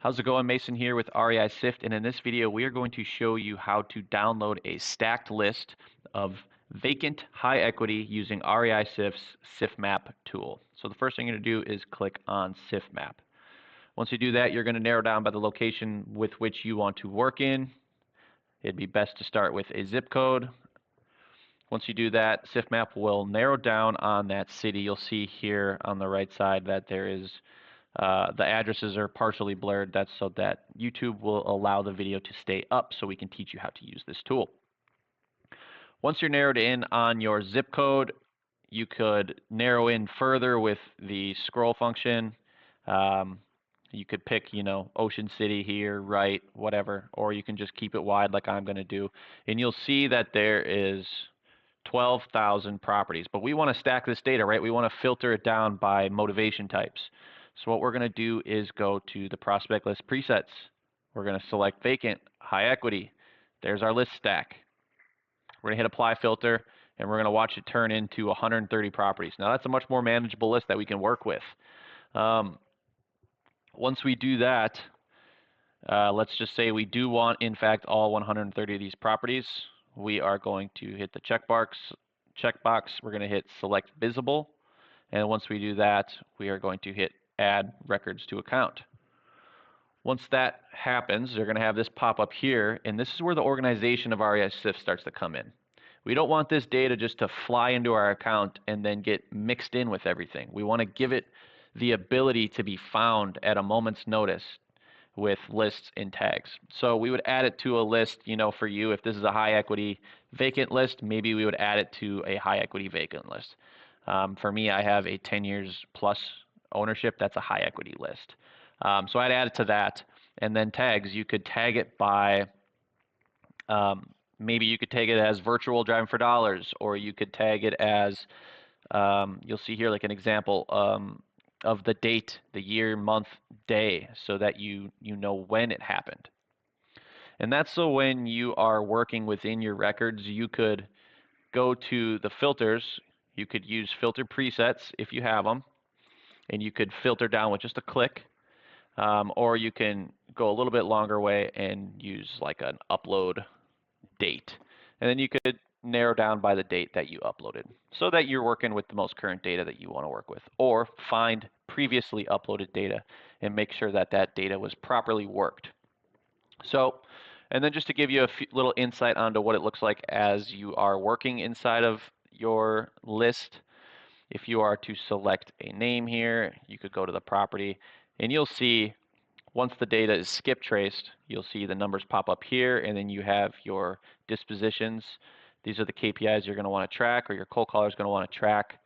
How's it going? Mason here with FREESIFT, and in this video we are going to show you how to download a stacked list of vacant high equity using FREESIFT's SIF map tool. So the first thing you're going to do is click on SIF map. Once you do that, you're going to narrow down by the location with which you want to work in. It'd be best to start with a zip code. Once you do that, SIF map will narrow down on that city. You'll see here on the right side that there is the addresses are partially blurred. That's so that YouTube will allow the video to stay up so we can teach you how to use this tool. Once you're narrowed in on your zip code, you could narrow in further with the scroll function. You could pick, Ocean City here, right, whatever, or you can just keep it wide like I'm going to do. And you'll see that there is 12,000 properties, but we want to stack this data, right? We want to filter it down by motivation types. So what we're going to do is go to the prospect list presets. We're going to select vacant, high equity. There's our list stack. We're going to hit apply filter, and we're going to watch it turn into 130 properties. Now that's a much more manageable list that we can work with. Once we do that, let's just say we do want, in fact, all 130 of these properties. We are going to hit the checkbox. We're going to hit select visible. And once we do that, we are going to hit add records to account. Once that happens, you're going to have this pop up here, and this is where the organization of FREESIFT starts to come in. We don't want this data just to fly into our account and then get mixed in with everything. We want to give it the ability to be found at a moment's notice with lists and tags. So we would add it to a list, for you, if this is a high equity vacant list, maybe we would add it to a high equity vacant list. For me, I have a 10 years plus ownership. That's a high equity list. So I'd add it to that. And then tags, you could tag it by, maybe you could tag it as virtual driving for dollars, or you could tag it as, you'll see here like an example of the date, the year, month, day, so that you know when it happened. And that's so when you are working within your records, you could go to the filters. You could use filter presets if you have them, and you could filter down with just a click, or you can go a little bit longer way and use like an upload date. And then you could narrow down by the date that you uploaded so that you're working with the most current data that you want to work with, or find previously uploaded data and make sure that that data was properly worked. So, and then just to give you a little insight onto what it looks like as you are working inside of your list, if you are to select a name here, you could go to the property, and you'll see once the data is skip traced, you'll see the numbers pop up here, and then you have your dispositions. These are the KPIs you're going to want to track, or your cold caller is going to want to track.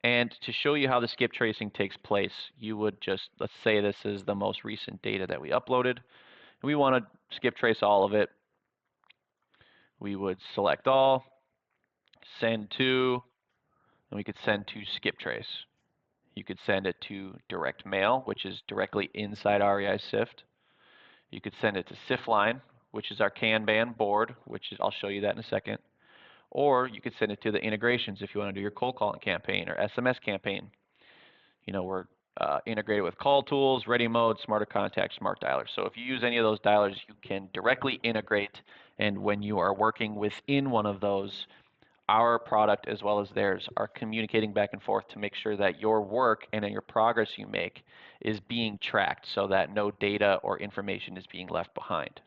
And to show you how the skip tracing takes place, you would just, let's say this is the most recent data that we uploaded. We want to skip trace all of it. We would select all, send to, and we could send to skip trace. You could send it to direct mail, which is directly inside FREESIFT. You could send it to SIFline, which is our Kanban board, which is, I'll show you that in a second. Or you could send it to the integrations if you want to do your cold calling campaign or SMS campaign. We're integrated with call tools, ready mode, smarter contact, smart dialers. So if you use any of those dialers, you can directly integrate, and when you are working within one of those, our product as well as theirs are communicating back and forth to make sure that your work and your progress you make is being tracked so that no data or information is being left behind.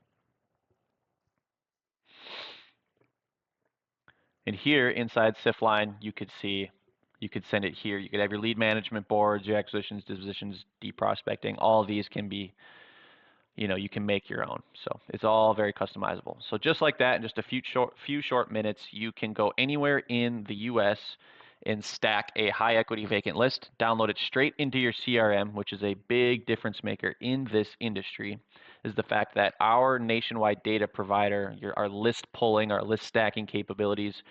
And here inside SIFline, you could see, you could send it here. You could have your lead management boards, your acquisitions, dispositions, deprospecting. All of these can be, you can make your own. So it's all very customizable. So just like that, in just a few short minutes, you can go anywhere in the US and stack a high equity vacant list, download it straight into your CRM, which is a big difference maker in this industry, is the fact that our nationwide data provider, our list pulling, our list stacking capabilities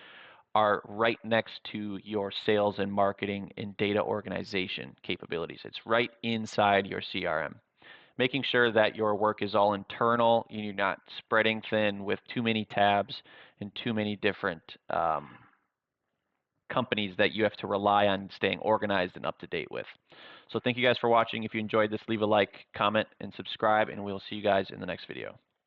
are right next to your sales and marketing and data organization capabilities. It's right inside your CRM. Making sure that your work is all internal, you're not spreading thin with too many tabs and too many different companies that you have to rely on staying organized and up to date with. So thank you guys for watching. If you enjoyed this, leave a like, comment, and subscribe, and we'll see you guys in the next video.